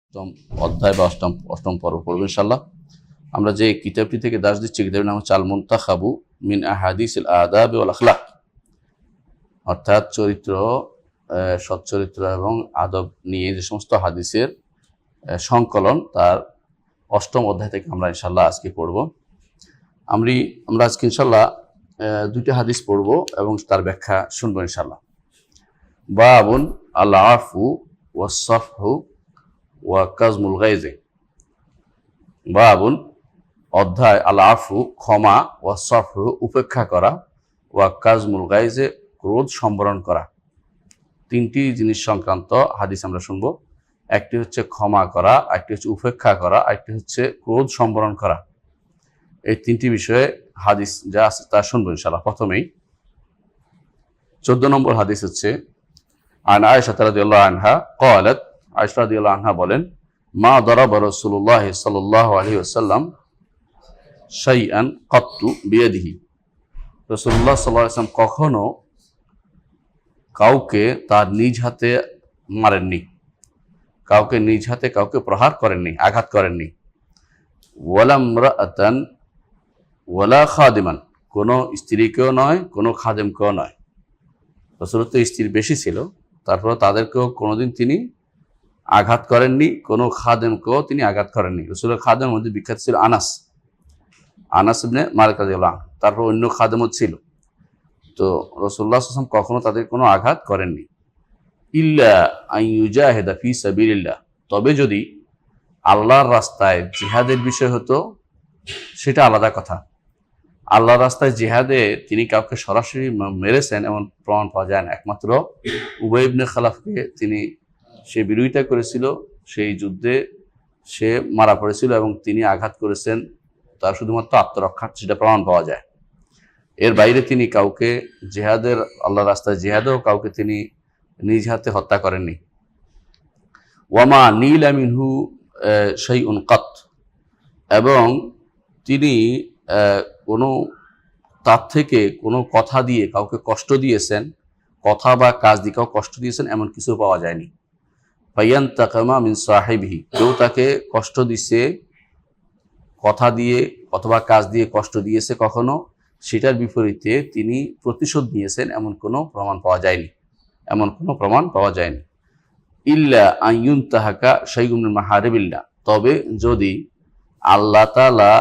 অষ্টম অধ্যায় বা অষ্টম পর্ব পড়ব ইনশাআল্লাহ। আমরা যে কিতাবটি থেকে দাস দিচ্ছি, কিতাবের নাম হচ্ছে আল মুনতাখাবু মিন আহাদিসিল আদাব ওয়াল আখলাক, অর্থাৎ চরিত্র, সচ্চরিত্র এবং আদব নিয়ে যে সমস্ত হাদিসের সংকলন, তার অষ্টম অধ্যায় থেকে আমরা ইনশাআল্লাহ আজকে পড়ব। আমরা আজকে ইনশাআল্লাহ দুইটা হাদিস পড়ব এবং তার ব্যাখ্যা শুনবো ইনশাআল্লাহ। বাবুন আল আফু ওয়াস সাফহু ওয়া কাজমুল গাইজে। বাবুন অধ্যায়, আল আফু ক্ষমা, ওয়া সাফহু উপেক্ষা করা, ওয়া কাজমুল গাইজে ক্রোধ সম্বরণ করা। তিনটি জিনিস সংক্রান্ত হাদিস আমরা শুনবো। একটি হচ্ছে ক্ষমা করা, একটি হচ্ছে উপেক্ষা করা, একটি হচ্ছে ক্রোধ সম্বরণ করা। এই তিনটি বিষয়ে হাদিস যা আছে তা শুনবো ইনশাআল্লাহ। প্রথমেই 14 নম্বর হাদিস হচ্ছে আন আয়েশা রাদিয়াল্লাহু আনহা ক্বালাত, আয়েশা রাদিয়াল্লাহু আনহা বলেন, মা দারাবা রাসূলুল্লাহ সাল্লাল্লাহু আলাইহি ওয়াসাল্লাম শাইআন কাত্তু বিয়াদিহি। রাসূলুল্লাহ সাল্লাল্লাহু আলাইহি ওয়াসাল্লাম কখনো কাউকে তার নিজ হাতে মারেননি, কাউকে নিজ হাতে কাউকে প্রহার করেননি, আঘাত করেননি। ওয়ালা ইমরাআতান ওয়ালা খাদিমান, কোনো স্ত্রীকেও নয়, কোনো খাদেমকেও নয়। রাসূল তো স্ত্রী বেশি ছিল, তারপর তাদেরকেও কোনোদিন তিনি আঘাত করেননি, কোনো খাদেমকেও তিনি আঘাত করেননি। রাসূলের খাদেমের মধ্যে বিখ্যাত ছিল আনাস ইবনে মালিক রাদিয়াল্লাহু আনহু, তারপর অন্য খাদেমও ছিল। তো রাসূলুল্লাহ সাল্লাল্লাহু আলাইহি ওয়াসাল্লাম কখনো তাদের কোনো আঘাত করেননি। ইল্লা আন ইউজাহিদা ফি সাবিলিল্লাহ, তবে যদি আল্লাহর রাস্তায় জিহাদের বিষয় হতো সেটা আলাদা কথা। আল্লাহর রাস্তায় জিহাদে তিনি কাউকে সরাসরি মেরেছেন এমন প্রমাণ পাওয়া যায় না। একমাত্র উবাই ইবনে খালাফকে সে বিরোধিতা করেছিল, সেই যুদ্ধে সে মারা পড়েছিল এবং তিনি আঘাত করেছেন, তার শুধুমাত্র আত্মরক্ষার সেটা প্রমাণ পাওয়া যায়। এর বাইরে তিনি কাউকে আল্লাহর রাস্তায় জিহাদেও কাউকে তিনি নিজ হাতে হত্যা করেননি। ওয়ামা নীলা মিনহু শাইউন কাত, এবং তিনি তার থেকে কোনো কথা দিয়ে কাউকে কষ্ট দিয়েছেন, কথা বা কাজ দিয়ে কাউকে কষ্ট দিয়েছেন এমন কিছু পাওয়া যায়নি। ফায়ান্তাকামা মিন সাহিবিহি, কেউ তাকে কষ্ট দিছে কথা দিয়ে অথবা কাজ দিয়ে কষ্ট দিয়েছে কখনো, সেটার বিপরীতে তিনি প্রতিশোধ নিয়েছেন এমন কোনো প্রমাণ পাওয়া যায়নি। ইল্লা আন ইউনতাহাকা শাইউন মিন মাহারিবিল্লাহ, তবে যদি আল্লাহ তাআলা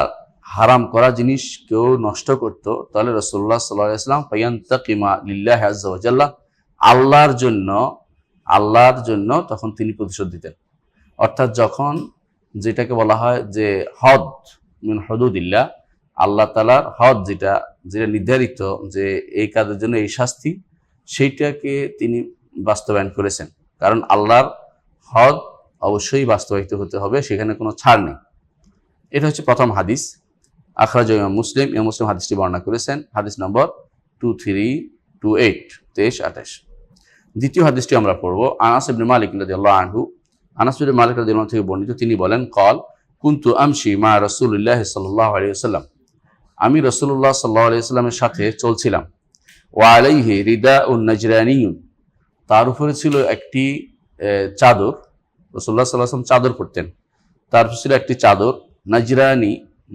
হারাম করা জিনিস কেউ নষ্ট করত, তাহলে রাসূলুল্লাহ সাল্লাল্লাহু আলাইহি ওয়াসাল্লাম ফায়ান্তাকিমা লিল্লাহি আযজা ওয়া জাল্লা, আল্লাহর জন্য তখন তিনি প্রতিশোধ দিতেন। অর্থাৎ যখন যেটাকে বলা হয় যে হদ মিন হুদুদিল্লাহ, আল্লাহ তাআলার হদ যেটা নির্ধারিত যে এই কাজের জন্য এই শাস্তি, সেইটাকে তিনি বাস্তবায়ন করেছেন। কারণ আল্লাহর হদ অবশ্যই বাস্তবায়িত হতে হবে, সেখানে কোনো ছাড় নেই। এটা হচ্ছে প্রথম হাদিস। আখরাজ ইমাম মুসলিম হাদিসটি বর্ণনা করেছেন, হাদিস নম্বর 2328। দ্বিতীয় হাদিসটি আমরা পড়ব। আনাস ইবনে মালিক রাদিয়াল্লাহু আনহু, আনাস ইবনে মালিক রাদিয়াল্লাহু আনহু থেকে বর্ণিত, তিনি বলেন, ক্বাল কুনতু আমশি মা রাসূলিল্লাহি সাল্লাল্লাহু আলাইহি ওয়াসাল্লাম, আমি রাসূলুল্লাহ সাল্লাল্লাহু আলাইহি ওয়াসাল্লামের সাথে চলছিলাম। ওয়া আলাইহি রিদাউন নাজরানিয়ুন, তার উপরে ছিল একটি চাদর। রাসূলুল্লাহ সাল্লাল্লাহু আলাইহি ওয়াসাল্লাম চাদর পরতেন, তার উপরে ছিল একটি চাদর।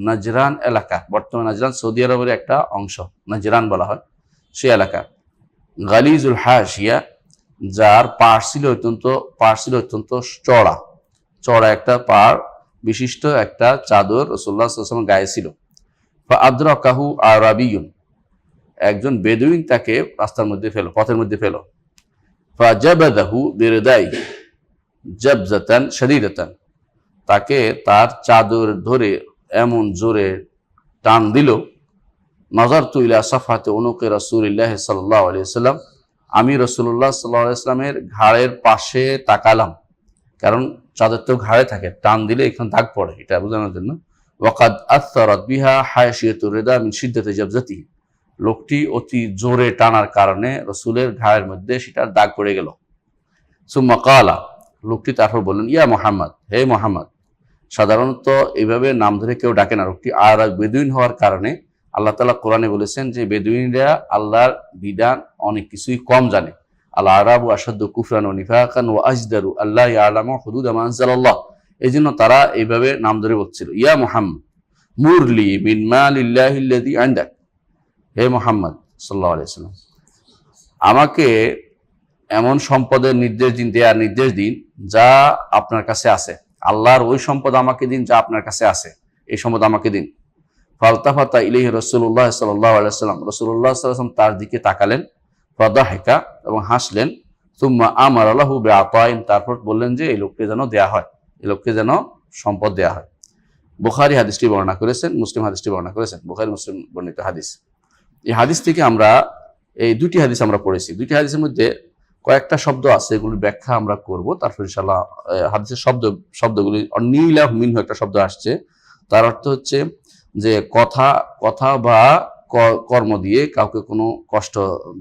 নাজরান এলাকা, বর্তমানে নাজরান সৌদি আরবের একটা অংশ, নাজরান বলা হয় সেই এলাকা। গালিজুল হাশিয়া, যার পাড় ছিল অত্যন্ত চড়া একটা পাড় বিশিষ্ট একটা চাদর রাসূলুল্লাহ সাল্লাল্লাহু আলাইহি ওয়াসাল্লাম গায়ে ছিল। ফাআদরাকাহু আরাবিয়ুন, একজন বেদুইন তাকে পথের মধ্যে ফেল। ফাজাবাদাহু বিরদাই জাবজাতান শাদীদাতান, তাকে তার চাদর ধরে এমন জোরে টান দিল। নাযারতু ইলা সাফহাতি উনুকি রাসূলিল্লাহ সাল্লাল্লাহু আলাইহি ওয়াসাল্লাম, আমি রাসূলুল্লাহ সাল্লাল্লাহু আলাইহি ওয়াসাল্লামের ঘাড়ের পাশে তাকালাম, কারণ চাদর তো ঘাড়ে থাকে, টান দিলে এখানে দাগ পড়ে, এটা বোঝানোর জন্য। ওয়াকাদ আথরাত বিহা হায়াশিয়াতুর রিদা মিন শিদ্দাতি জাবজাতি, লোকটি অতি জোরে টানার কারণে রাসূলের ঘাড়ের মধ্যে সেটার দাগ পড়ে গেল। সুম্মা ক্বালা, লোকটি তারপর বললেন, ইয়া মুহাম্মদ, হে মুহাম্মদ। সাধারণত এইভাবে নাম ধরে কেউ ডাকে না। লোকটি আর বেদুইন হওয়ার কারণে আল্লাহ তাআলা কোরআনে বলেছেন যে বেদুইনরা আল্লাহর বিধান অনেক কিছুই কম জানে। আল আরাবু আশাদ্দু কুফরান ওয়া নিফাকান ওয়া আজদারু আল্লা ইয়ালামু হুদুদ মা আনজালাল্লাহ, এই জন্য তারা এইভাবে নাম ধরে বলছিল, ইয়া মুহাম্মদ মুরলি মিন মালিল্লাহিল্লাযী ইনদাক, হে মুহাম্মদ সাল্লাল্লাহু আলাইহি ওয়াসাল্লাম, আমাকে এমন সম্পদের নির্দেশ দিন যা আপনার কাছে আছে। আল্লাহর ওই সম্পদ আমাকে দিন যা আপনার কাছে আছে, এই সম্পদ আমাকে দিন। ফালতাফাতা ইলাইহি রাসূলুল্লাহ সাল্লাল্লাহু আলাইহি ওয়াসাল্লাম, রাসূলুল্লাহ সাল্লাল্লাহু আলাইহি ওয়াসাল্লাম তার দিকে তাকালেন, ফাদাহিকা, এবং হাসলেন। সুম্মা আমারা লাহু বিআতাইন, তারপর বললেন যে এই লোককে যেন দেয়া হয়, এই লোককে যেন সম্পদ দেয়া হয়। বুখারী হাদিসটি বর্ণনা করেছেন, মুসলিম হাদিসটি বর্ণনা করেছেন, বুখারী মুসলিম বর্ণিত হাদিস। এই হাদিস থেকে আমরা এই দুটি হাদিস আমরা পড়েছি। দুটি হাদিসের মধ্যে কয়েকটা শব্দ আছে, এগুলির ব্যাখ্যা আমরা করব। তারপর ইনশাআল্লাহ হাদিসের শব্দগুলি নীলা মিনহু একটা শব্দ আসছে, তার অর্থ হচ্ছে যে কথা বা কর্ম দিয়ে কাউকে কোনো কষ্ট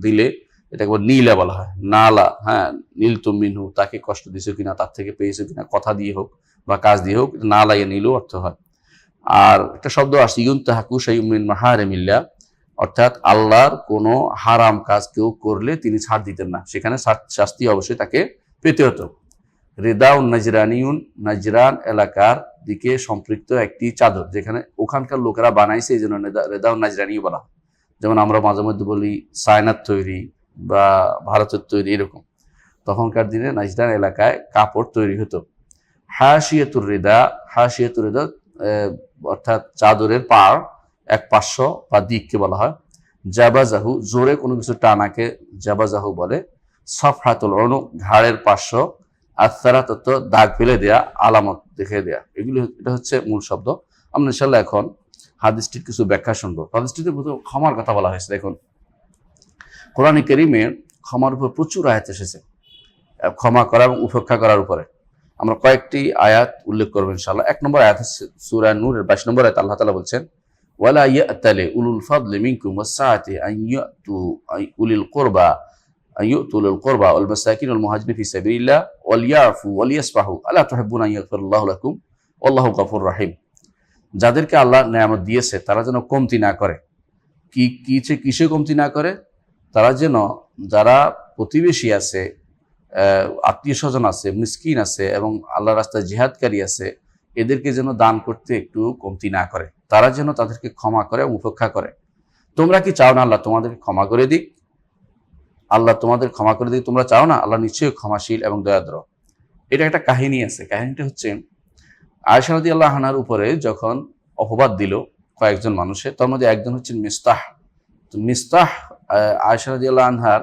দিলে এটাকে নীলা বলা হয়। নালা, হ্যাঁ, নীল তো মিনহু, তাকে কষ্ট দিয়েছো কিনা, তার থেকে পেয়েছো কিনা, কথা দিয়ে হোক বা কাজ দিয়ে হোক, নালা ইয়া নীলু অর্থ হয়। আর একটা শব্দ আসছে ইউনতাহাকু শাইউম মিন মাহারিমিল্লাহ, অর্থাৎ আল্লাহর কোনো হারাম কাজ কেউ করলে তিনি ছাড় দিতেন না, সেখানে শাস্তি অবশ্যই তাকে পেতে হতো। রেদাউন নাজরানিউন, নাজরান এলাকার দিকে সম্পৃক্ত একটি চাদর, যেখানে ওখানকার লোকেরা বানাইছে, এই জন্য রেদাউন নাজরানি বলা। যেমন আমরা মাঝে মধ্যে বলি চায়নার তৈরি বা ভারতের তৈরি, এরকম তখনকার দিনে নাজরান এলাকায় কাপড় তৈরি হতো। হাশিয়াতুর রেদা, হাশিয়াতুর রেদা অর্থাৎ চাদরের পাড়, এক পার্শ্ব বা দিককে বলা হয়। জাবাজাহু, জোরে কোনো কিছু টানাকে জাবাজাহু বলে। সফহাতুল উনুক, ঘাড়ের পার্শ্ব। আসারাত, দাগ ফেলে দেয়া, আলামত দেখে দেয়া। এটা হচ্ছে মূল শব্দ। আমরা ইনশাআল্লাহ এখন হাদিসটির কিছু ব্যাখ্যা শুনবো। হাদিসটিতে ক্ষমার কথা বলা হয়েছে। দেখুন, কোরআন কারীমে ক্ষমার উপর প্রচুর আয়াত এসেছে, ক্ষমা করা এবং উপেক্ষা করার উপরে। আমরা কয়েকটি আয়াত উল্লেখ করবো ইনশাআল্লাহ। 1 নম্বর আয়াত সূরা নূরের 22 নম্বর আয়াত, আল্লাহ তাআলা বলছেন, ওয়ালা ইয়াতালি উলুল ফাদলি মিনকুম ওয়াসসাআতি আন ইয়াতু উলিল কুরবা আইয়ুতুল কুরবা ওয়াল মাসাকিন ওয়াল মুহাজিরিন ফি সাবিলিল্লাহ ওয়াল ইয়াফু ওয়াল ইয়াসফাহু আলা তুহিব্বুনা আন ইয়াগফিরাল্লাহু লাকুম ওয়াল্লাহু গফুরুর রহিম। যাদেরকে আল্লাহ নেয়ামত দিয়েছে তারা যেন কমতি না করে। কিসে কমতি না করে? তারা যেন, যারা প্রতিবেশী আছে, আত্মীয় স্বজন আছে, মিসকিন আছে এবং আল্লাহর রাস্তায় জিহাদকারী আছে, এদেরকে যেন দান করতে একটু কমতি না করে। তারা যেন তাদেরকে ক্ষমা করে এবং উপেক্ষা করে। তোমরা কি চাও না আল্লাহ তোমাদেরকে ক্ষমা করে দিক? আল্লাহ তোমাদের ক্ষমা করে দিক তোমরা চাও না? আল্লাহ নিশ্চয়ই ক্ষমাশীল এবং দয়াদ্র। এটা একটা কাহিনী আছে। কাহিনীটা হচ্ছে, আয়েশা রাদিয়াল্লাহু আনহার উপরে যখন অপবাদ দিল কয়েকজন মানুষে, তার মধ্যে একজন হচ্ছেন মিস্তাহ। তো মিস্তাহ আয়েশা রাদিয়াল্লাহু আনহার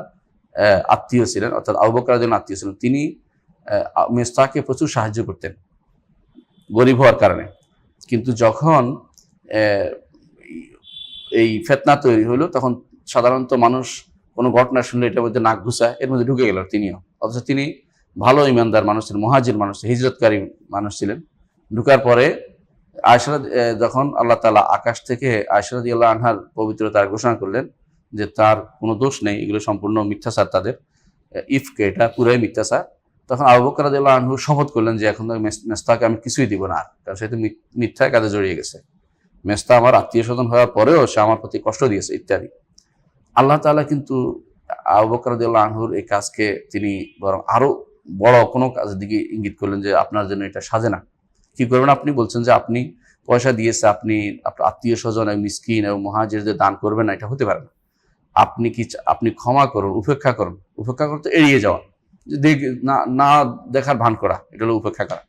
আত্মীয় ছিলেন, অর্থাৎ আবু বকর রাদিয়াল্লাহু আনহু আত্মীয় ছিলেন। তিনি মিস্তাহকে প্রচুর সাহায্য করতেন গরিব হওয়ার কারণে। কিন্তু যখন এই ফিতনা তৈরি হলো, তখন সাধারণত মানুষ কোনো ঘটনা শুনলে এটার মধ্যে নাক ঘুষায়, এর মধ্যে ঢুকে গেল তিনিও। অথচ তিনি ভালো ইমানদার মানুষ ছিলেন, মুহাজির মানুষ, হিজরতকারী মানুষ ছিলেন। ঢুকার পরে আয়েশা, যখন আল্লাহ তাআলা আকাশ থেকে আয়েশা রাদিয়াল্লাহু আনহার পবিত্রতার ঘোষণা করলেন যে তার কোনো দোষ নেই, এগুলো সম্পূর্ণ মিথ্যাচার, তাদের ইফকে, এটা পুরাই মিথ্যাচার, তখন আবু বকর রাদিয়াল্লাহু আনহু শপথ করলেন যে এখন মেস্তাকে আমি কিছুই দিব না, কারণ সে তো মিথ্যায় কাজে জড়িয়ে গেছে। মেস্তা আমার আত্মীয় স্বজন হওয়ার পরেও সে আমার প্রতি কষ্ট দিয়েছে ইত্যাদি। আল্লাহ তাআলা কিন্তু আবু বকর রাদিয়াল্লাহু আনহুর এই কাজকে তিনি বরং আরো বড় কোনো কাজের দিকে ইঙ্গিত করলেন যে আপনার জন্য এটা সাজে না। কি করবেন আপনি? বলছেন যে আপনি পয়সা দিয়েছে, আপনি আপনার আত্মীয় স্বজন এবং মিসকিন এবং মুহাজিরদের দান করবেন না, এটা হতে পারে না। আপনি ক্ষমা করুন, উপেক্ষা করুন। উপেক্ষা করতে এড়িয়ে যাওয়া, না দেখার ভান করা, এটা হলো উপেক্ষা করা।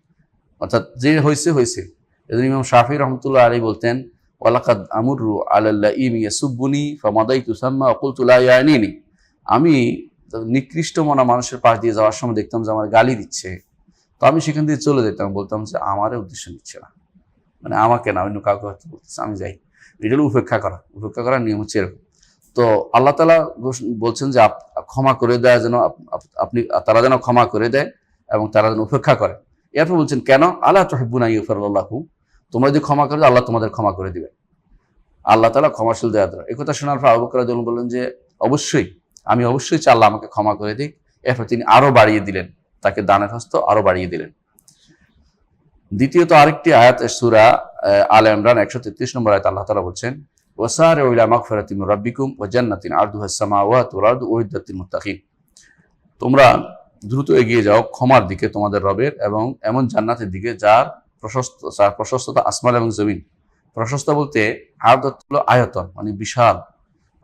অর্থাৎ যে হয়েছে হয়েছে। এজন্য ইমাম শাফি রহমতুল্লাহ আলাইহি বলতেন, ওয়ালাকাদ আমুরু আলাল্লাহ ইয়াসুবুনি ফামাদাইতু সাম্মা ওয়াকুলতু লা ইয়ানিনি। আমি নিকৃষ্ট মনা মানুষের পাশ দিয়ে যাওয়ার সময় দেখতাম যে আমার গালি দিচ্ছে, তো আমি সেখান দিয়ে চলে যেতাম, বলতাম যে আমারও উদ্দেশ্য নিচ্ছে না, মানে আমাকে না, অন্য কাউকে হয়তো বলতেছে, আমি যাই। এটা হলো উপেক্ষা করা। উপেক্ষা করার নিয়ম হচ্ছে এরকম। তো আল্লাহ তাআলা বলছেন যে ক্ষমা করে দেয় যেন তারা যেন ক্ষমা করে দেয় এবং তারা যেন উপেক্ষা করে। এরপর বলছেন কেন? আলা তুহিব্বুনা আন ইয়াগফিরাল্লাহু লাকুম, তোমরা যদি ক্ষমা করে দাও আল্লাহ তোমাদের ক্ষমা করে দিবে। আল্লাহ তাআলা ক্ষমাশীল দয়াদ্র। এই কথা শোনার পর আবু বকর রাদিয়াল্লাহু আনহু বললেন যে আমি অবশ্যই চাই আল্লাহ আমাকে ক্ষমা করে দিক। এরপর তিনি আরো বাড়িয়ে দিলেন, তাকে দানের হস্ত আরো বাড়িয়ে দিলেন। দ্বিতীয়ত আরেকটি আয়াত সূরা আলে ইমরান 133 নম্বর আয়াত, আল্লাহ তাআলা বলছেন, ওয়াসারিউ ইলা মাগফিরাতিন মির রাব্বিকুম ওয়া জান্নাতিন আরদুহা আস-সামাওয়াতু ওয়াল আরদু উইদ্দাত লিল মুত্তাকিন। তোমরা দ্রুত এগিয়ে যাও ক্ষমার দিকে তোমাদের রবের এবং এমন জান্নাতের দিকে যার প্রশস্ততা আসমান এবং জমিন। প্রশস্ত বলতে আয়ত হলো আয়তন, মানে বিশাল।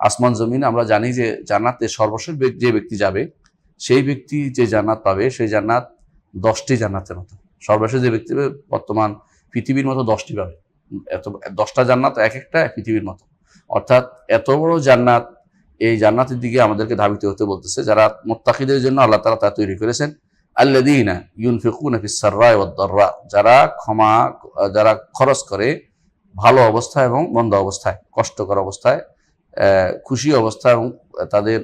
আসমান জমিন আমরা জানি যে জান্নাতে সর্বশেষ যে ব্যক্তি যাবে সেই ব্যক্তি যে জান্নাত পাবে সেই জান্নাত 10টি জান্নাতের মতো। সর্বশেষ যে ব্যক্তি বর্তমান পৃথিবীর মতো 10টি পাবে। এত 10টা জান্নাত এক একটা পৃথিবীর মতো, অর্থাৎ এত বড় জান্নাত। এই জান্নাতের দিকে আমাদেরকে ধাবিত হতে বলতেছে। যারা মুত্তাকিদের জন্য আল্লাহ তাআলা তা তৈরি করেছেন। আল্লাযীনা ইউনফিকুনা ফিস সাররাই ওয়াদ দাররা, যারা খরচ করে ভালো অবস্থায় এবং মন্দ অবস্থায়, কষ্টকর অবস্থায়, খুশি অবস্থা এবং তাদের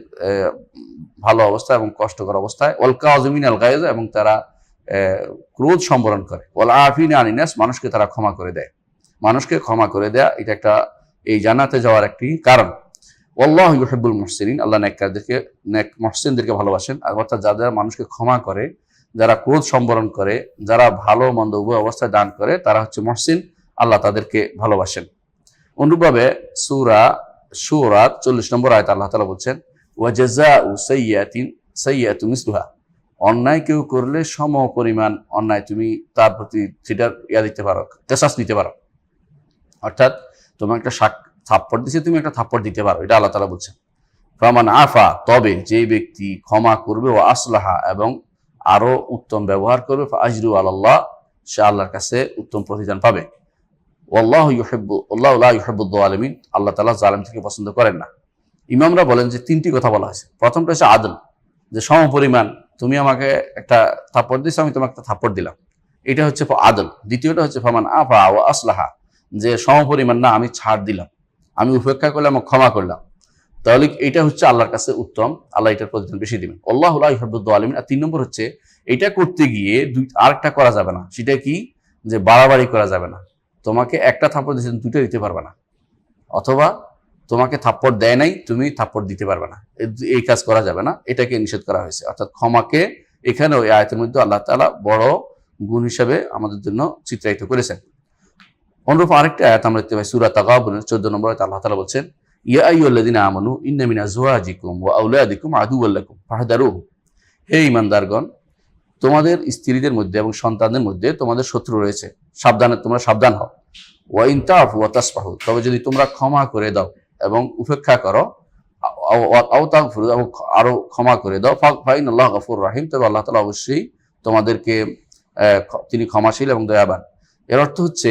ভালো অবস্থা এবং কষ্টকর অবস্থায়। ওয়াল কাযিমিনা আল গায়জ, এবং তারা ক্রোধ সম্বরণ করে। ওয়াল আফিনা আনিন নাস, মানুষকে তারা ক্ষমা করে দেয়। মানুষকে ক্ষমা করে দেয়া এটা একটা এই জান্নাতে যাওয়ার একটি কারণ। আল্লাহু ইউহিব্বুল মুহসিনিন, আল্লাহ নেক মুহসিনদেরকে ভালোবাসেন। অর্থাৎ যারা মানুষকে ক্ষমা করে, যারা ক্রোধ সম্বরণ করে, যারা ভালো মন্দ উভয় অবস্থায় দান করে, তারা হচ্ছে মুহসিন, আল্লাহ তাদেরকে ভালোবাসেন। অনুরূপভাবে সূরা শুরা 40 নম্বর আয়াতে আল্লাহ তাআলা বলছেন, ওয়া জাযাউ সাইয়্যাতিন মিসলুহা, অন্যায় কেউ করলে সম পরিমাণ অন্যায় তুমি তার প্রতি সেটার দিতে পারো, কেসাস নিতে পারো। অর্থাৎ তোমার একটা থাপ্পড় দিছে, তুমি একটা থাপ্পড় দিতে পারো, এটা আল্লাহ তাআলা বলছেন। ফামান আফা, তবে যে ব্যক্তি ক্ষমা করবে, ও আসলাহা, এবং আরো উত্তম ব্যবহার করবে, ফাআজরু আলাল্লাহ, সে আল্লাহর কাছে উত্তম প্রতিদান পাবে। আল্লাহু লা ইউহিব্বুয যালিমিন, আল্লাহ তাআলা জালিমকে পছন্দ করেন না। ইমামরা বলেন যে 3টি কথা বলা হয়েছে। প্রথমটা হচ্ছে আদল, যে সমপরিমাণ, তুমি আমাকে একটা থাপ্পড় দিছো, আমি তোমাকে একটা থাপ্পড় দিলাম, এটা হচ্ছে আদল। দ্বিতীয়টা হচ্ছে ফামান আফা ওয়া আসলাহা, যে সমপরিমাণ না, আমি ছাড় দিলাম, আমি উপেক্ষা করলাম, ক্ষমা করলাম, তাহলে এটা হচ্ছে আল্লাহর কাছে উত্তম, আল্লাহ এটার প্রতিদান বেশি দিবেন। আল্লাহু লা ইউহিব্বুয যালিমিন। আর 3 নম্বর হচ্ছে এটা করতে গিয়ে আরেকটা করা যাবে না। সেটা কি? যে বাড়াবাড়ি করা যাবে না। তোমাকে একটা থাপ্পড় দিয়েছেন, 2টা দিতে পারবে না, অথবা তোমাকে থাপ্পড় দেয় নাই, তুমি থাপ্পড় দিতে পারবে না, এই কাজ করা যাবে না, এটাকে নিষেধ করা হয়েছে। অর্থাৎ ক্ষমাকে এখানে ওই আয়াতের মধ্যে আল্লাহ তাআলা বড় গুণ হিসেবে আমাদের জন্য চিত্রায়িত করেছেন। অনুরূপ আরেকটা আয়াত আমরা দেখতে পাই সূরা তাগাবুনের 14 নম্বর আয়াতে আল্লাহ তাআলা বলছেন, ইয়া আইয়ুহাল্লাযীনা আমানু ইন্না মিন আজওয়াজিকুম ওয়া আওলাদিকুম আদুওয়াল লাকুম ফাহদারুহু, হে ঈমানদারগণ, তোমাদের স্ত্রীদের মধ্যে এবং সন্তানদের মধ্যে তোমাদের শত্রু রয়েছে, তোমরা সাবধান হও। ওয়া ইন তাফু ওয়া তাসফাহু, তবে যদি তোমরা ক্ষমা করে দাও এবং উপেক্ষা করো, আও তাগফিরু, আরো ক্ষমা করে দাও, ফাইনাল্লাহু গফুরুর রহিম, তবে আল্লাহ তাআলা অবশ্যই তোমাদেরকে তিনি ক্ষমাশীল এবং দয়াবান। এর অর্থ হচ্ছে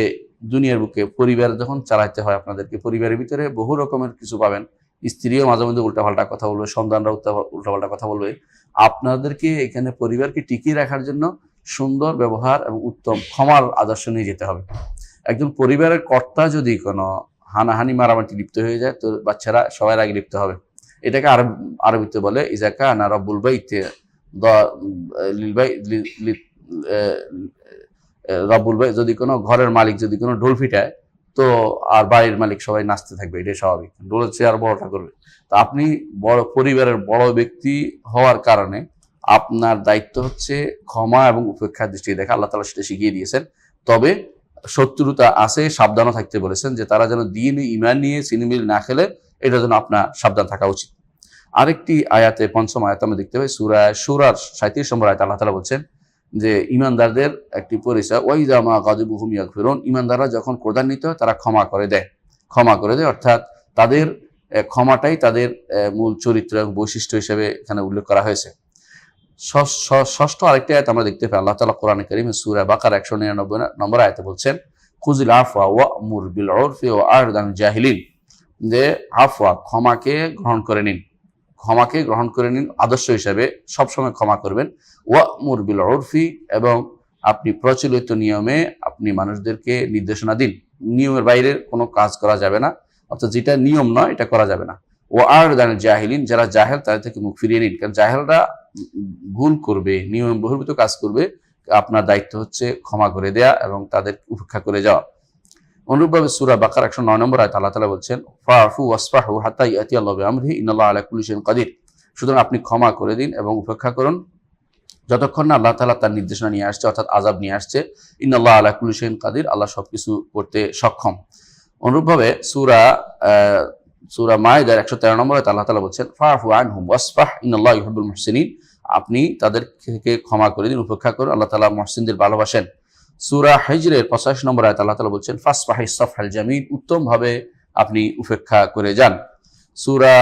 দুনিয়ার বুকে পরিবার যখন চালাইতে হয় আপনাদেরকে, পরিবারের ভিতরে বহু রকমের কিছু পাবেন। স্ত্রীও মাঝে মধ্যে উল্টাপাল্টা কথা বলবে, সন্তানরা উল্টাপাল্টা কথা বলবে। আপনাদেরকে এখানে পরিবারকে টিকিয়ে রাখার জন্য সুন্দর ব্যবহার এবং উত্তম ক্ষমার আদর্শ নিয়ে যেতে হবে। একজন পরিবারের কর্তা যদি কোনো হানাহানি মারামারি লিপ্ত হয়ে যায়, তো বাচ্চারা সবার আগে লিপ্ত হবে। এটাকে আরবিতে বলে ইজাকা না রব্বুল বাইতে রব্বুল বাই, যদি কোনো ঘরের মালিক যদি কোনো ঢোল ফিটায়, তো আর বাড়ির মালিক সবাই নাচতে থাকবে, এটাই স্বাভাবিক। ঢোলের চেয়ে আর বড়টা করবে। তো আপনি পরিবারের বড় ব্যক্তি হওয়ার কারণে আপনার দায়িত্ব হচ্ছে ক্ষমা এবং উপেক্ষার দৃষ্টি দেখা। আল্লাহ তাআলা সেটা শিখিয়ে দিয়েছেন। তবে শত্রুতা আছে, সাবধানও থাকতে বলেছেন, যে তারা যেন দ্বীন ঈমান নিয়ে ছিনিমিনি না খেলে, এটা যেন আপনার সাবধান থাকা উচিত। আরেকটি আয়াতে, 5ম আয়াতে আমরা দেখতে পাই সূরা শুরার 37 নম্বর আয়াতে আল্লাহ তাআলা বলছেন যে ঈমানদারদের একটি পরিচয়, ওয়াইযা মা গাযিবু হুম ইয়াগফিরুন, ঈমানদাররা যখন ক্রোধান্বিত হয় তারা ক্ষমা করে দেয়। অর্থাৎ তাদের ক্ষমাটাই তাদের মূল চরিত্র এবং বৈশিষ্ট্য হিসেবে এখানে উল্লেখ করা হয়েছে। ষষ্ঠ আরেকটি আয়াত আমরা দেখতে পাই, আল্লাহ তাআলা কোরআনে কারীমে সূরা বাকারা 199 নম্বর আয়াতে বলছেন, খুযিল আফওয়া ওয়া'মুর বিল উরফি ওয়া আ'রিদ আনিল জাহিলিন, যে আফওয়া, ক্ষমাকে গ্রহণ করে নিন আদর্শ হিসেবে, সবসময় ক্ষমা করবেন। ওয়া'মুর বিল উরফি, এবং আপনি প্রচলিত নিয়মে আপনি মানুষদেরকে নির্দেশনা দিন। নিয়মের বাইরে কোনো কাজ করা যাবে না, অর্থাৎ যেটা নিয়ম নয় এটা করা যাবে না। ওয়া আ'রিদ আনিল জাহিলিন, যারা জাহেল তাদের থেকে মুখ ফিরিয়ে নিন, কারণ জাহেলরা ভুল করবে, নিয়ম বহির্ভূত কাজ করবে, আপনার দায়িত্ব হচ্ছে ক্ষমা করে দেয়া এবং তাদের উপেক্ষা করে যাওয়া। অনুরূপভাবে সূরা বাকারা 109 নম্বর আয়াতে আল্লাহ তাআলা বলছেন, ফাআফু ওয়াসফাহু হাত্তা ইয়াতি আল্লাহু বিআমরিহি ইন্নাল্লাহা আলা কুল্লি শাইইন কাদির, সুতরাং আপনি ক্ষমা করে দিন এবং উপেক্ষা করুন যতক্ষণ না আল্লাহ তাআলা তার নির্দেশনা নিয়ে আসছে, অর্থাৎ আযাব নিয়ে আসছে। ইন্নাল্লাহা আলা কুল্লি শাইইন কাদির, আল্লাহ সবকিছু করতে সক্ষম। অনুরূপভাবে সূরা মায়েদার 113 নম্বর আয়াতে আল্লাহ তাআলা বলছেন, ফাআফু আনহুম ওয়াসফাহ ইন্নাল্লাহা ইউহিব্বুল মুহসিনিন, আপনি তাদেরকে ক্ষমা করে দিন, উপেক্ষা করুন। আল্লাহ তাআলা মুহসিনদের ভালোবাসেন। সূরা হিজরের 85 নম্বর আয়াতে আল্লাহ তাআলা বলছেন ফাসফাহিস সাফহাল জামিল, উত্তম ভাবে আপনি উপেক্ষা করে যান। সূরা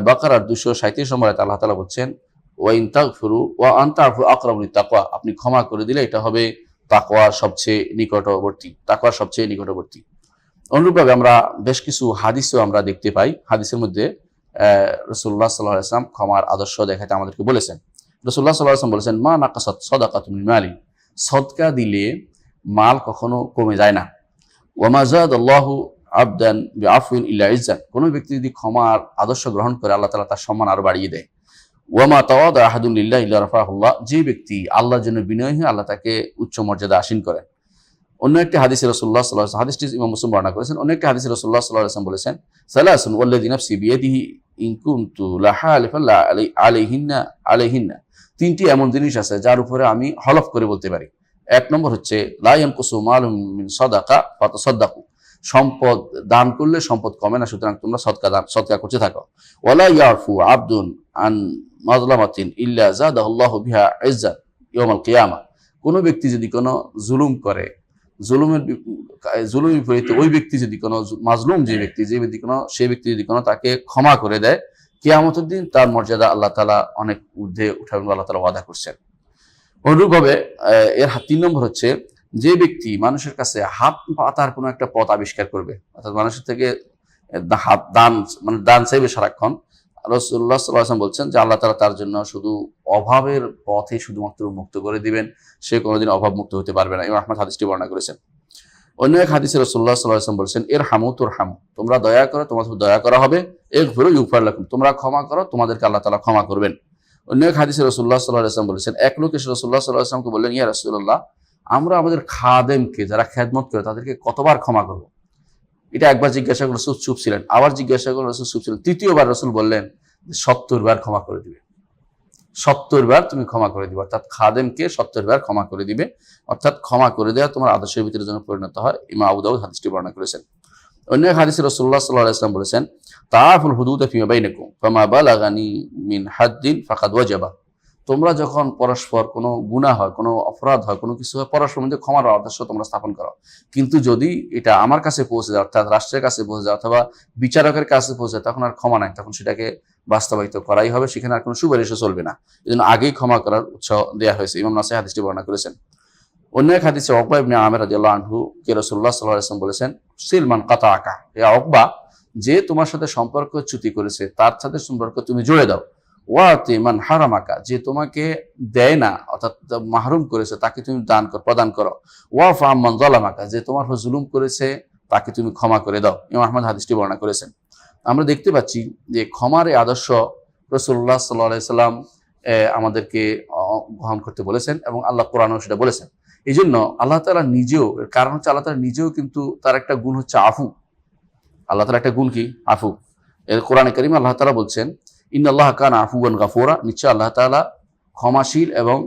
বাকারার 237 নম্বর আয়াতে আল্লাহ তাআলা বলছেন ওয়া ইন তাগফিরু ওয়া আন তা'ফু আকরাবু লিত-তাকওয়া, আপনি ক্ষমা করে দিলে এটা হবে তাকওয়ার সবচেয়ে নিকটবর্তী। অনুরূপভাবে আমরা বেশ কিছু হাদিসও আমরা দেখতে পাই। হাদিসের মধ্যে রাসূলুল্লাহ সাল্লাল্লাহু আলাইহি ওয়াসাল্লাম ক্ষমার আদর্শ দেখাতে আমাদেরকে বলেছেন। রাসূলুল্লাহ সাল্লাল্লাহু আলাইহি ওয়াসাল্লাম বলেছেন মা নাকাসাত সাদাকাতুম মিন মালি, সদকা দিলে মাল কখনো কমে যায় না। ওয়া মা যাদাল্লাহু আবদান বিআফওয়িন ইল্লা ইজ্জান, কোনো ব্যক্তি যদি ক্ষমার আদর্শ গ্রহণ করে আল্লাহ তাআলা তার সম্মান আরো বাড়িয়ে দেয়। ওয়া মা তাওয়াদা আহাদুন লিল্লাহি ইল্লা রাফাহুল্লাহ, যে ব্যক্তি আল্লাহর জন্য বিনয়ী হয় আল্লাহ তাকে উচ্চ মর্যাদা আসীন করেন। অন্য একটি হাদিসে রাসূলুল্লাহ সাল্লাল্লাহু আলাইহি ওয়াসাল্লাম, হাদিসটি ইমাম মুসলিম বর্ণনা করেছেন, অন্য একটি হাদিসে রাসূলুল্লাহ সাল্লাল্লাহু আলাইহি ওয়াসাল্লাম বলেছেন সালাসুন ওয়াল্লাযী নাফসি বিয়াদিহি ইন কুনতু লাহালিফান লা আলাইহিন্না, তিনটি এমন জিনিস আছে যার উপরে আমি হলফ করে বলতে পারি। এক নম্বর হচ্ছে লা ইয়ানকুসু মালুম মিন সাদাকা ফাতাসাদ্দাকু, সম্পদ দান করলে সম্পদ কমে না, সুতরাং তোমরা সদকা করতে থাকো। ওয়ালা ইয়ারফু আবদুন আন মাজলামাতিন ইল্লা যাদাহুল্লাহু বিহা ইজ্জাত ইয়াউমাল কিয়ামা, কোনো ব্যক্তি যদি কোনো জুলুম করে, জুলুমের বিপরীতে ওই ব্যক্তি যদি কোনো মাজলুম সেই ব্যক্তি যদি কোনো তাকে ক্ষমা করে দেয়, কিয়ামতের দিন তার মর্যাদা আল্লাহ তাআলা অনেক ঊর্ধ্বে উঠাবেন, আল্লাহ তাআলা ওয়াদা করছেন। অনুরূপভাবে এর 3 নম্বর হচ্ছে যে ব্যক্তি মানুষের কাছে হাত পাতার কোনো একটা পথ আবিষ্কার করবে, অর্থাৎ মানুষের থেকে দান চাইবে সারাক্ষণ, রাসূলুল্লাহ সাল্লাল্লাহু আলাইহি ওয়াসাল্লাম বলছেন যে আল্লাহ তাআলা তার জন্য শুধু অভাবের পথে শুধুমাত্র মুক্ত করে দিবেন, সে কোনোদিন অভাব মুক্ত হতে পারবে না। ইমাম আহমদ হাদিসটি বর্ণনা করেছেন। অন্য এক হাদিসে রাসূলুল্লাহ সাল্লাল্লাহু আলাইহি ওয়াসাল্লাম বলেছেন ইরহামু তুরহামু, তোমরা দয়া করো তোমাদের দয়া করা হবে। ইগফিরু ইগফার লাকুম, তোমরা ক্ষমা করো তোমাদেরকে আল্লাহ তাআলা ক্ষমা করবেন। অন্য এক হাদিসে রাসূলুল্লাহ সাল্লাল্লাহু আলাইহি ওয়াসাল্লাম বলেছেন এক লোক এসে রাসূলুল্লাহ সাল্লাল্লাহু আলাইহি ওয়াসাল্লামকে বললেন ইয়া রাসূলুল্লাহ, আমরা আমাদের খাদেমকে যারা খেদমত করে তাদেরকে কতবার ক্ষমা করব? এটা একবার জিজ্ঞাসা করে রাসূল চুপ ছিলেন, আবার জিজ্ঞাসা করে রাসূল চুপ ছিলেন, তৃতীয়বার রাসূল বললেন 70 বার ক্ষমা করে দিবে, 70 বার তুমি ক্ষমা করে দিবে, অর্থাৎ খাদেমকে 70 বার ক্ষমা করে দিবে, অর্থাৎ ক্ষমা করে দেওয়া তোমার আদর্শের ভিতরে যেন পরিণত হয়। ইমাম আবু দাউদ হাদিসটি বর্ণনা করেছেন। অন্য এক হাদিসে রাসূলুল্লাহ সাল্লাল্লাহু আলাইহি ওয়াসাল্লাম বলেছেন তাআফুল হুদুদা ফিমা বাইনাকুম ফামা বালাগানি মিন হাদ্দিন ফাকাদ ওয়াজাবা, তোমরা যখন পরস্পর কোনো গুনাহ হয়, কোনো অপরাধ হয়, কোনো কিছু হয়, পরস্পর মধ্যে ক্ষমার আদর্শ তোমরা স্থাপন করো, কিন্তু যদি এটা আমার কাছে পৌঁছে যায়, অর্থাৎ রাষ্ট্রের কাছে পৌঁছে যায় অথবা বিচারকের কাছে পৌঁছে যায়, তখন আর ক্ষমা নাই, তখন সেটাকে বাস্তবায়িত করাই হবে, সেখানে আর কোনো সুপারিশও চলবে না। এজন্য আগেই ক্ষমা করার উৎসাহ দেওয়া হয়েছে। ইমাম নাসাই হাদিসটি বর্ণনা করেছেন। অন্য এক হাদিসে উকবা ইবনে আমির রাদিয়াল্লাহু আনহু কে রাসূলুল্লাহ সাল্লাল্লাহু আলাইহি ওয়াসাল্লাম বলেছেন সিলমান কাতাআকা, হে উকবা, যে তোমার সাথে সম্পর্ক চ্যুতি করেছে তার সাথে সম্পর্ক তুমি জুড়ে দাও। ওয়াতি মান হারামাকা, যে তোমাকে দেয় না অর্থাৎ মাহরুম করেছে তাকে তুমি প্রদান করো। ওয়াফা আম্মান যালামাকা, যে তোমার উপর জুলুম করেছে তাকে তুমি ক্ষমা করে দাও। ইমাম আহমদ হাদিসটি বর্ণনা করেছেন। আমরা দেখতে পাচ্ছি যে ক্ষমার এই আদর্শ রাসূলুল্লাহ সাল্লাল্লাহু আলাইহি ওয়াসাল্লাম আমাদেরকে গ্রহণ করতে বলেছেন এবং আল্লাহ কোরআনেও সেটা বলেছেন। এই জন্য আল্লাহ তাআলা নিজেও, এর কারণ হচ্ছে আল্লাহ তাআলা নিজেও কিন্তু তার একটা গুণ হচ্ছে আফু। আল্লাহ তাআলা একটা গুণ কি? আফু। এর কোরআনে কারীমে আল্লাহ তাআলা বলছেন ইন্নাল্লাহা কানা আফুওয়ান গাফুরা, নিশ্চয় আল্লাহ তাআলা ক্ষমাশীল এবং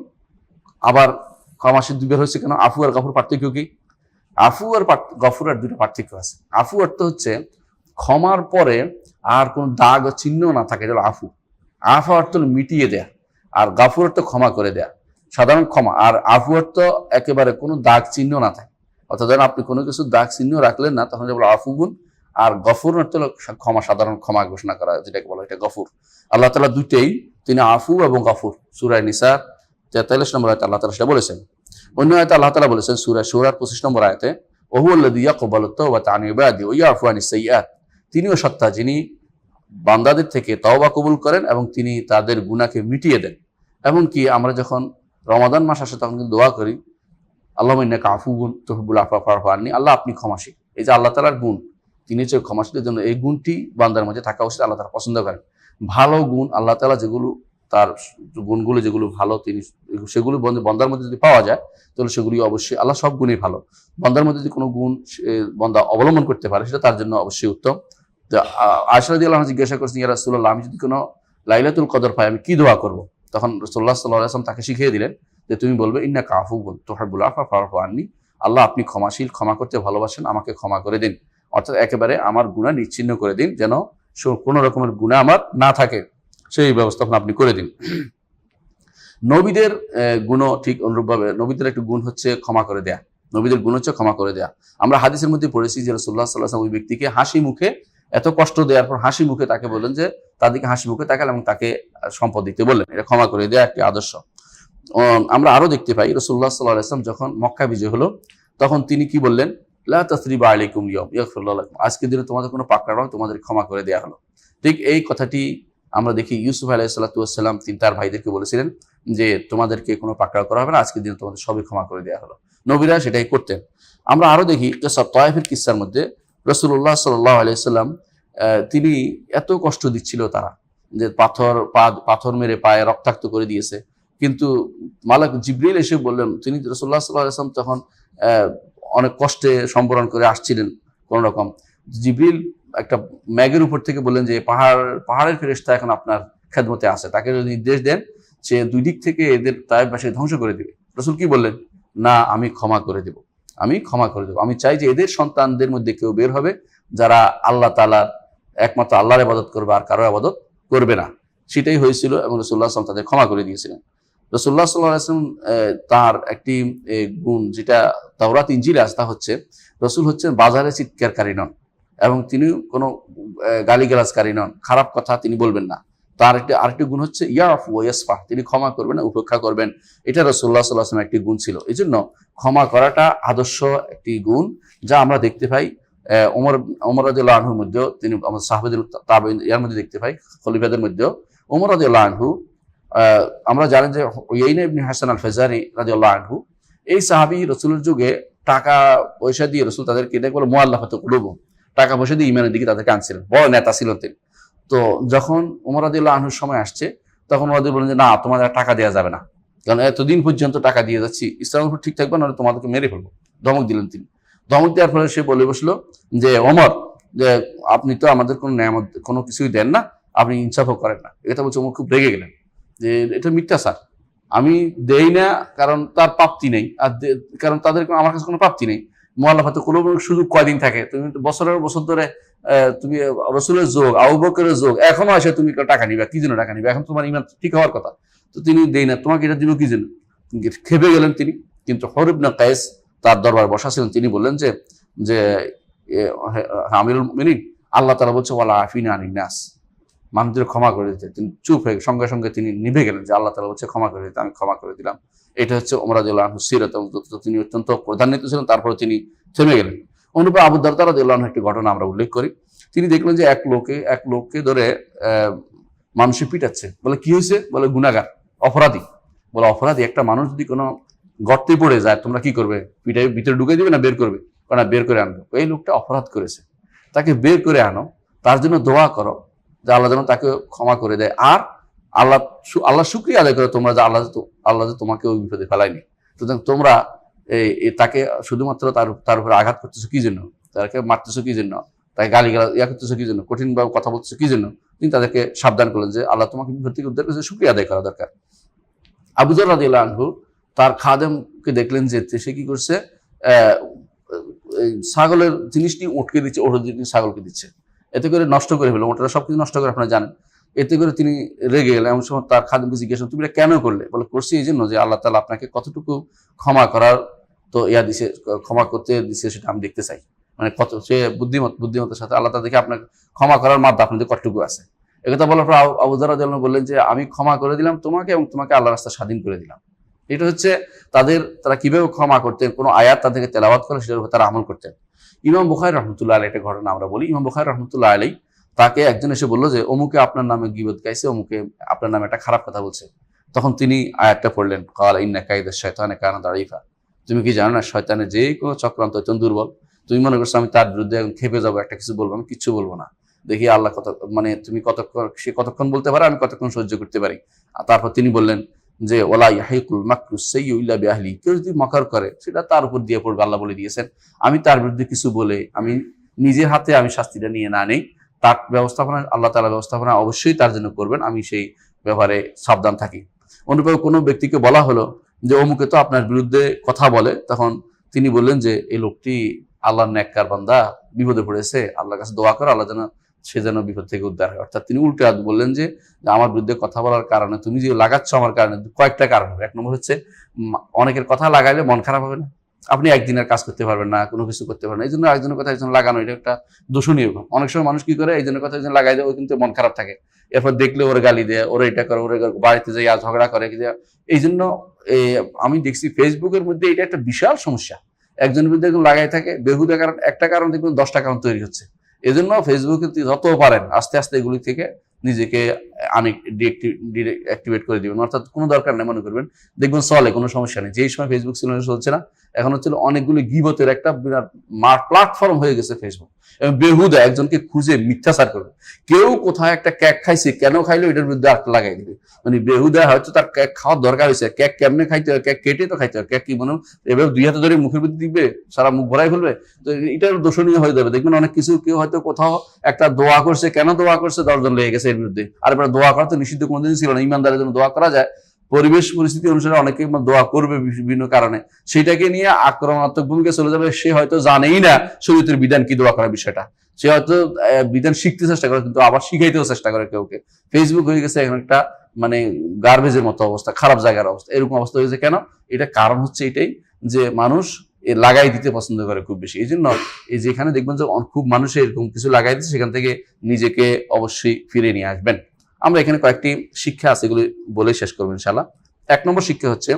আবার ক্ষমাশীল দুইবার হয়েছে কেন? আফু আর গাফুর পার্থক্য কি? আফু আর গফুরের দুটো পার্থক্য আছে। আফু অর্থ হচ্ছে ক্ষমার পরে আর কোনো দাগ ও চিহ্ন না থাকে, এটা হলো আফু। আফু অর্থ হলো মিটিয়ে দেয়া, আর গাফুর অর্থ ক্ষমা করে দেয়া, সাধারণ ক্ষমা। আর আফু অর্থ একেবারে কোনো দাগ চিহ্ন না থাকে, অর্থাৎ ধরেন আপনি কোনো কিছু দাগ চিহ্ন রাখলেন না, তখন যেগুলো আফু গুণ। আর গফুর অর্থ হলো ক্ষমা, সাধারণ ক্ষমা ঘোষণা করা, যেটাকে বলা এটা গফুর। আল্লাহ তাআলা দুইটাই, তিনি আফু এবং গফুর। সূরা নিসা 43 নম্বর আয়াতে আল্লাহ তাআলা সেটা বলেছেন। অন্য আয়াতে আল্লাহ তাআলা বলেছেন সূরা শুরার 25 নম্বর আয়াতে ওয়াহুয়াল্লাযী ইয়াকবালু তাওবাতা আন ইবাদি ওয়া ইয়াফু আনিস সাইয়্যাত, তিনিও সত্তা যিনি বান্দাদের থেকে তওবা কবুল করেন এবং তিনি তাদের গুনাহকে মিটিয়ে দেন। এমনকি আমরা যখন রমাদান মাস আসে তখন কিন্তু দোয়া করি আল্লাহুম্মা ইন্নাকা আফুউন তুহিব্বুল আফওয়া ফা'ফু আন্নী, আল্লাহ আপনি ক্ষমাশীল। এই যে আল্লাহ তাআলার গুণ, তিনি যে ক্ষমাশীলের জন্য এই গুণটি বান্দার মাঝে থাকা উচিত, আল্লাহ তাআলা পছন্দ করেন। ভালো গুণ আল্লাহ তাআলা যেগুলো, তার গুণগুলো যেগুলো ভালো, তিনি সেগুলো বান্দার মধ্যে যদি পাওয়া যায় তাহলে সেগুলি অবশ্যই, আল্লাহ সব গুণই ভালো, বান্দার মধ্যে যদি কোনো গুণ বান্দা অবলম্বন করতে পারে সেটা তার জন্য অবশ্যই উত্তম। তো আয়েশা রাদিয়াল্লাহু আনহা জিজ্ঞাসা করছেন ইয়া রাসূলুল্লাহ, আমি যদি কোনো লাইলাতুল কদর পাই আমি কি দোয়া করব? তখন রাসূলুল্লাহ সাল্লাল্লাহু আলাইহি ওয়াসাল্লাম তাকে শিখিয়ে দিলেন যে তুমি বলবে ইন্নাকা আফুউন তুহিব্বুল আফওয়া ফা'ফু আন্নী, আল্লাহ আপনি ক্ষমাশীল, ক্ষমা করতে ভালোবাসেন, আমাকে ক্ষমা করে দিন। অর্থাৎ একেবারে আমার গুনাহ নিচ্ছিন্ন করে দিন, যেন কোনো রকমের গুনাহ আমার না থাকে, সেই ব্যবস্থাপনা আপনি করে দিন। নবীদের গুণও ঠিক অনুরূপভাবে, নবীদের একটা গুণ হচ্ছে ক্ষমা করে দেয়া। নবীদের গুণ হচ্ছে ক্ষমা করে দেয়া। আমরা হাদিসের মধ্যে পড়েছি যে রাসূলুল্লাহ সাল্লাল্লাহু আলাইহি ওয়াসাল্লাম ওই ব্যক্তিকে হাসি মুখে, এত কষ্ট দেওয়ার পর হাসি মুখে তাকে বললেন যে, তাদেরকে হাসি মুখে তাকালেন এবং তাকে সম্পদ দিতে বললেন। এটা ক্ষমা করে দেয়া একটি আদর্শ। আমরা আরো দেখতে পাই রাসূলুল্লাহ সাল্লাল্লাহু আলাইহি ওয়াসাল্লাম যখন মক্কা বিজয় হলো, তখন তিনি কি বললেন? লা তাসরিবা আলাইকুম ইয়াউম ইয়াগফিরুল্লাহু লাকুম। আজকের দিনে তোমাদের কোনো পাকড়াও নয়, তোমাদের ক্ষমা করে দেয়া হলো। ঠিক এই কথাটি আমরা দেখি ইউসুফ আলাইহিস সালাতু ওয়াস সালাম তিনি তার ভাইদেরকে বলেছিলেন যে তোমাদেরকে কোনো পাকড়াও করা হবে না, আজকের দিনে তোমাদের সবই ক্ষমা করে দেয়া হলো। নবীরা সেটাই করতেন। আমরা আরো দেখি কিসা তায়েফের কিসসার মধ্যে রাসূলুল্লাহ সাল্লাল্লাহু আলাইহি ওয়াসাল্লাম তিনি এত কষ্ট দিচ্ছিল তারা, যে পাথর মেরে পায়ে রক্তাক্ত করে দিয়েছে, কিন্তু মালাক জিবরিল এসে বললেন, তিনি রাসূলুল্লাহ সাল্লাল্লাহু আলাইহি ওয়াসাল্লাম তখন অনেক কষ্টে সম্বরণ করে আসছিলেন কোন রকম। জিবরিল একটা ম্যাগের উপর থেকে বললেন যে পাহাড়ের ফেরেশতা এখন আপনার খেদমতে আছে, তাকে যদি নির্দেশ দেন সে দুই দিক থেকে এদের তায়েফবাসী ধ্বংস করে দিবে। রাসূল কি বললেন? না, আমি ক্ষমা করে দেব, আমি ক্ষমা করে দেব। আমি চাই যে এদের সন্তানদের মধ্যে কেউ বের হবে যারা আল্লাহ তাআলার একমাত্র আল্লাহর ইবাদত করবে, আর কারো ইবাদত করবে না। সেটাই হয়েছিল এবং রাসূলুল্লাহ সাল্লাল্লাহু আলাইহি ওয়াসাল্লাম তাদের ক্ষমা করে দিয়েছিলেন। রাসূলুল্লাহ সাল্লাল্লাহু আলাইহি ওয়াসাল্লাম তার একটি গুণ যেটা তাওরাত ইনজিলে আছে, তা হচ্ছে রাসূল হচ্ছেন বাজারে চিৎকারকারী নন এবং তিনি কোনো গালিগালাজকারী নন, খারাপ কথা তিনি বলবেন না। তার আরেকটি গুণ হচ্ছে ইয়াফু ওয়া ইয়াসফাহ, তিনি ক্ষমা করবেন, উপেক্ষা করবেন। এটা রাসূলুল্লাহ সাল্লাল্লাহু আলাইহি ওয়াসাল্লামের একটি গুণ ছিল। এজন্য ক্ষমা করাটা আদর্শ একটি গুণ, যা আমরা দেখতে পাই ওমর রাদিয়াল্লাহু আনহুর মধ্যেও, তিনি আমাদের সাহাবাদের তাবেঈন এর মধ্যে দেখতে পাই, খলিফাদের মধ্যেও ওমর রাদিয়াল্লাহু আনহু। আমরা জানেন যে উয়াইনা ইবনে হাসান আল ফাজারি রাদিয়াল্লাহু আনহু, এই সাহাবী রাসূলের যুগে টাকা পয়সা দিয়ে রাসূল তাদেরকে এটা বলে মুআল্লাফাতুল কুলুব, টাকা পয়সা দিয়ে ঈমানের দিকে তাদেরকে আনছিলেন, বড় নেতা ছিলেন তিনি। তো যখন ওমর রাদিয়াল্লাহু আনহুর সময় আসছে, তখন ওরা বলেন যে না, তোমাদের টাকা দেওয়া যাবে না, কারণ এতদিন পর্যন্ত টাকা দিয়ে যাচ্ছি, ইসলামের উপর ঠিক থাকবে, নাহলে তোমাদেরকে মেরে ফেলবো। ধমক দিলেন তিনি। ধমক দেওয়ার ফলে সে বলে বসলো যে ওমর, যে আপনি তো আমাদের কোনো নেয়ামত কোনো কিছুই দেন না, আপনি ইনসাফও করেন না। এটা বলছে। ওমর খুব রেগে গেলেন যে এটা মিথ্যা স্যার, আমি দেই না কারণ তার প্রাপ্তি নেই, আর কারণ তাদের আমার কাছে কোনো প্রাপ্তি নেই। মুআল্লাফাতুল কুলুব সুযোগ কয়দিন থাকে? তুমি বছরের বছর ধরে তুমি রাসূলের যোগ, আবু বকরের যোগ, এখনো আসে তুমি টাকা নিবে, কি জন্য টাকা নিবে? এখন তোমার ঈমান ঠিক হওয়ার কথা, তো তিনি দেই না, তোমাকে এটা দিব কি জন্য? খেপে গেলেন তিনি। কিন্তু হুর ইবনে কায়েস তার দরবার বসা ছিলেন, তিনি বললেন যে যে আমিরুল মুমিনিন, আল্লাহ তাআলা বলছে ওয়ালা আফিনা আনিন নাস, মানুষদের ক্ষমা করে দিতে। তিনি চুপ হয়ে সঙ্গে সঙ্গে তিনি নিভে গেলেন যে আল্লাহ তাআলা বলছে ক্ষমা করে দিতে, আমি ক্ষমা করে দিলাম। এটা হচ্ছে ওমর রাদিয়াল্লাহু আনহু সিরাত, এবং তিনি অত্যন্ত প্রধান্বিত ছিলেন। তারপরে তিনি থেমে গেলেন। অনুরূপ আবু দারদা রাদিয়াল্লাহু আনহু একটি ঘটনা আমরা উল্লেখ করি। তিনি দেখলেন যে এক লোককে ধরে মানুষে পিটাচ্ছে। বলে কি হয়েছে? বলে গুনাহগার, অপরাধী। বলে অপরাধী একটা মানুষ যদি কোনো গর্তে পড়ে যায়, তোমরা কি করবে? পিটাই ভিতরে ঢুকে দিবে না বের করবে? না, বের করে আনবে। এই লোকটা অপরাধ করেছে, তাকে বের করে আনো, তার জন্য দোয়া করো যে আল্লাহ যেন তাকে ক্ষমা করে দেয়, আর আল্লাহ শুকরিয়া আদায় করে তোমরা যে আল্লাহ যে তোমাকে ওই বিপদে ফেলায়নি। সুতরাং তোমরা তাকে শুধুমাত্র তার উপরে আঘাত করতেছো কি জন্য? তাকে মারতেছো কি জন্য? তাকে গালিগালাজ করতেছো কি জন্য? কঠিনভাবে কথা বলতেছো কি জন্য? তিনি তাদেরকে সাবধান করলেন যে আল্লাহ তোমাকে বিপদ থেকে উদ্ধার করেছে, শুকরিয়া আদায় করা দরকার। আবু যর রাদিয়াল্লাহু আনহু তার খাদেমকে দেখলেন যে সে কি করছে, ছাগলের জিনিসটি উটকে দিচ্ছে, ওটার জিনিস ছাগলকে দিচ্ছে, এতে করে নষ্ট করে ফেললো, ওটা সবকিছু নষ্ট করে, আপনারা জানেন। এতে করে তিনি রেগে গেলেন। এমন সময় তার খাদেমকে জিজ্ঞেস করলেন, তুমি এটা কেন করলে? বলে করছি এই জন্য যে আল্লাহ তাআলা আপনাকে কতটুকু ক্ষমা করার তো দিছে, ক্ষমা করতে দিছে, সেটা আমি দেখতে চাই। মানে কত সে বুদ্ধিমতের সাথে আল্লাহ তাআলা দেখে আপনাকে ক্ষমা করার মাধ্যমে আপনাদের কতটুকু আছে। একথা বলার পর আবু যর রাদিয়াল্লাহু আনহু বললেন যে আমি ক্ষমা করে দিলাম তোমাকে, এবং তোমাকে আল্লাহর রাস্তায় স্বাধীন করে দিলাম। এটা হচ্ছে তারা কিভাবে ক্ষমা করতেন, কোনো আয়াত তাদেরকে তেলাওয়াত করে সেটার উপর তারা আমল করতেন। ইমাম বুখারী রাহমাতুল্লাহ আলাইহি একটা ঘটনা আমরা বলি। ইমাম বুখারী রাহমাতুল্লাহ আলাইহি তাকে একজন এসে বললো যে অমুকে আপনার নামে গীবত গাইছে, অমুকে আপনার নামে একটা খারাপ কথা বলছে। তখন তিনি আয়াতটা পড়লেন, ক্বালা ইন্না কাইদাশ শাইতানি কানা দাঈফা, তুমি কি জানো না শয়তানের যে কোনো চক্রান্ত অত্যন্ত দুর্বল। তুমি মনে করছো আমি তার বিরুদ্ধে খেপে যাবো, একটা কিছু বলবো? আমি কিচ্ছু বলবো না, দেখি আল্লাহ মানে তুমি সে কতক্ষণ বলতে পারে, আমি কতক্ষণ সহ্য করতে পারি। তারপর তিনি বললেন যে ওয়ালা ইয়াহিকুল মাকরু সাইয়্যু ইল্লা বিআহলি, কেউ যদি মকর করে সেটা তার উপর দিয়ে পড়বে, আল্লাহ বলে দিয়েছেন। আমি তার বিরুদ্ধে কিছু বলে আমি নিজের হাতে আমি শাস্তিটা নিয়ে না নেই, তার ব্যবস্থাপনা আল্লাহ তাআলা ব্যবস্থাপনা অবশ্যই তার জন্য করবেন, আমি সেই ব্যাপারে সাবধান থাকি। অনুরূপ কোনো ব্যক্তিকে বলা হলো যে অমুকে তো আপনার বিরুদ্ধে কথা বলে, তখন তিনি বললেন যে এই লোকটি আল্লাহর নেককার বান্দা, বিপদে পড়েছে, আল্লাহর কাছে দোয়া করো, আল্লাহ যেন সে যেন বিপদ থেকে উদ্ধার হয়। অর্থাৎ তিনি উল্টা বললেন যে আমার বিরুদ্ধে কথা বলার কারণে তুমি যে লাগাচ্ছ আমার কারণে কয়েকটা কারণ হবে। 1 নম্বর হচ্ছে অনেকের কথা লাগাইলে মন খারাপ হবে না, আপনি একদিনের কাজ করতে পারবেন না, কোনো কিছু করতে পারবেন না, এই জন্য একজনের কথা একজন লাগানো এটা একটা দূষণীয়। অনেক সময় মানুষ কি করে, একজনের কথা একজন লাগাই দেয়, ও কিন্তু মন খারাপ থাকে, এরপর দেখলে ওরা গালি দেয়, ওরা এটা করে, ওরা বাড়িতে যাই ঝগড়া করে। এই জন্য আমি দেখছি ফেসবুকের মধ্যে এটা একটা বিশাল সমস্যা। একজনের বিরুদ্ধে একজন লাগাই থাকে বেহুদা কারণ, একটা কারণ দেখবেন 10টা কারণ তৈরি হচ্ছে। এই জন্য ফেসবুকে যত পারেন আস্তে আস্তে এগুলি থেকে নিজেকে ডিঅ্যাক্টিভেট করে দিবেন। অর্থাৎ কোনো দরকার নেই মনে করবেন, দেখবেন চলে, কোনো সমস্যা নেই। যেই সময় ফেসবুক ছিল চলছে না, এখন হচ্ছে অনেকগুলো গিবতের একটা বিরাট প্ল্যাটফর্ম হয়ে গেছে ফেসবুক। এবং বেহুদা একজনকে খুঁজে মিথ্যাচার করবে। কেউ কোথায় একটা কেক খাইছে, কেন খাইলো এটার বিরুদ্ধে আট লাগাই দিবে। মানে বেহুদা হয়তো তার কেক খাওয়ার দরকার হয়েছে, কেক কেমনে খাইতে হয়, কেক কেটে তো খাইতে হয়, কেক কি মনে এভাবে 2 হাতে ধরে মুখের ভিতরে দিবে, সারা মুখ ভরাই ফেলবে, তো এটা দোষণীয় হয়ে যাবে। দেখবেন অনেক কিছু, কেউ হয়তো কোথাও একটা দোয়া করছে, কেন দোয়া করছে 10 জন লেগে গেছে এর বিরুদ্ধে। আর এবার দোয়া করা তো নিষিদ্ধ কোনোদিন ছিল না, ইমানদারের জন্য দোয়া করা যায়, পরিবেশ পরিস্থিতি অনুসারে অনেকে দোয়া করবে বিভিন্ন কারণে, সেটাকে নিয়ে আক্রমণাত্মক ভূমিকা চলে যাবে। সে হয়তো জানেই না শরীয়তের বিধান কি দোয়া করার বিষয়টা, সে হয়তো বিধান শিখতে চেষ্টা করে কিন্তু আবার শিখাইতেও চেষ্টা করে কেউকে। ফেসবুক হয়ে গেছে এখন একটা মানে গার্বেজের মতো অবস্থা, খারাপ জায়গার অবস্থা। এরকম অবস্থা হয়েছে কেন? এটা কারণ হচ্ছে এটাই যে মানুষ লাগাই দিতে পছন্দ করে খুব বেশি। এই জন্য এই যেখানে দেখবেন যে খুব মানুষের এরকম কিছু লাগাই দিচ্ছে, সেখান থেকে নিজেকে অবশ্যই ফিরে নিয়ে আসবেন। আমরা এখানে কয়েকটি শিক্ষা আছে, এগুলি বলে শেষ করবো ইনশাআল্লাহ। 1 নম্বর শিক্ষা হচ্ছে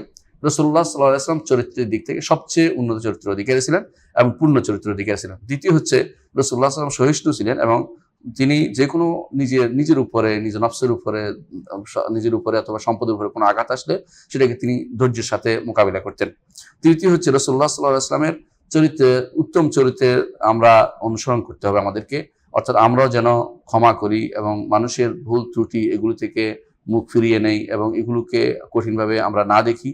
রাসূলুল্লাহ সাল্লাল্লাহু আলাইহি ওয়াসাল্লাম চরিত্রের দিক থেকে সবচেয়ে উন্নত চরিত্রের অধিকারী ছিলেন এবং পূর্ণ চরিত্রের অধিকারী ছিলেন। দ্বিতীয় হচ্ছে রাসূলুল্লাহ সাল্লাল্লাহু আলাইহি ওয়াসাল্লাম সহিষ্ণু ছিলেন এবং তিনি যে কোনো নিজের উপরে, নিজের নফসের উপরে, নিজের উপরে অথবা সম্পদের উপরে কোনো আঘাত আসলে সেটাকে তিনি ধৈর্যের সাথে মোকাবিলা করতেন। তৃতীয় হচ্ছে রাসূলুল্লাহ সাল্লাল্লাহু আলাইহি ওয়াসাল্লামের চরিত্রের, উত্তম চরিত্রের আমরা অনুসরণ করতে হবে আমাদেরকে। অর্থাৎ আমরাও যেন ক্ষমা করি এবং মানুষের ভুল ত্রুটি এগুলো থেকে মুখ ফিরিয়ে নেই এবং এগুলোকে কঠিনভাবে আমরা না দেখি।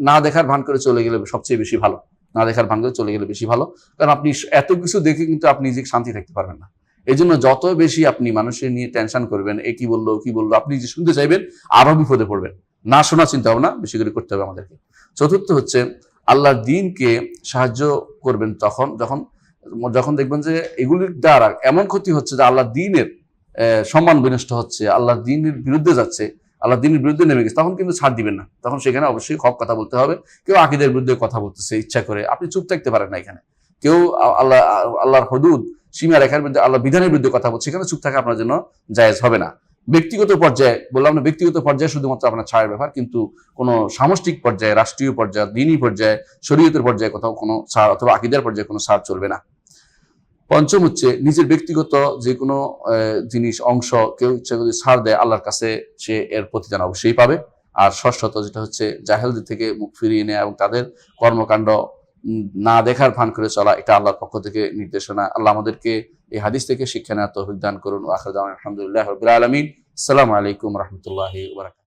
না দেখার ভান করে চলে গেলে সবচেয়ে বেশি ভালো, না দেখার ভান করে চলে গেলে বেশি ভালো। কারণ আপনি এত কিছু দেখে কিন্তু আপনি নিজেকে শান্তি থাকতে পারবেন না। এই জন্য যত বেশি আপনি মানুষের নিয়ে টেনশন করবেন, এ কি বললো কি বললো, আপনি যে শুনতে চাইবেন আরো বিপদে পড়বেন। না শোনা চিন্তা ভাবনা বেশি করে করতে হবে আমাদেরকে। চতুর্থ হচ্ছে আল্লাহর দ্বীনকে সাহায্য করবেন তখন যখন দেখবেন যে এগুলির দ্বারা এমন ক্ষতি হচ্ছে যে আল্লাহর দ্বীনের সম্মান বিনষ্ট হচ্ছে, আল্লাহর দ্বীনের বিরুদ্ধে যাচ্ছে, আল্লাহর দ্বীনের বিরুদ্ধে নেমে গেছে, তখন কিন্তু ছাড় দিবেন না। তখন সেখানে অবশ্যই হক কথা বলতে হবে। কেউ আকীদার বিরুদ্ধে কথা বলতেছে ইচ্ছা করে, আপনি চুপ থাকতে পারেন না। এখানে কেউ আল্লাহর হুদুদ সীমা রেখার বিরুদ্ধে, আল্লাহ বিধানের বিরুদ্ধে কথা বলছে, সেখানে চুপ থাকা আপনার জন্য জায়েজ হবে না। ব্যক্তিগত পর্যায়ে বললাম না, ব্যক্তিগত পর্যায়ে শুধুমাত্র আপনার ছাড়ের ব্যাপার, কিন্তু কোনো সামষ্টিক পর্যায়ে, রাষ্ট্রীয় পর্যায়ে, দ্বীনী পর্যায়ে, শরীয়তের পর্যায়ে কোথাও কোনো ছাড় অথবা আকীদার পর্যায়ে কোনো ছাড় চলবে না। পঞ্চম হচ্ছে নিজের ব্যক্তিগত যে কোনো জিনিস, অংশ কেউ ইচ্ছা করে ছাড় দেয়, আল্লাহর কাছে সে এর প্রতিদান অবশ্যই পাবে। আর ষষ্ঠত যেটা হচ্ছে জাহেলদের থেকে মুখ ফিরিয়ে নেওয়া এবং তাদের কর্মকাণ্ড না দেখার ভান করে চলা, এটা আল্লাহর পক্ষ থেকে নির্দেশনা। আল্লাহ আমাদেরকে এই হাদিস থেকে শিক্ষা নেওয়ার তৌফিক দান করুন। আখির দাওয়ানা আলহামদুলিল্লাহি রাব্বিল আলামিন। আসসালামু আলাইকুম ওয়া রাহমাতুল্লাহি ওয়া বারাকাতুহু।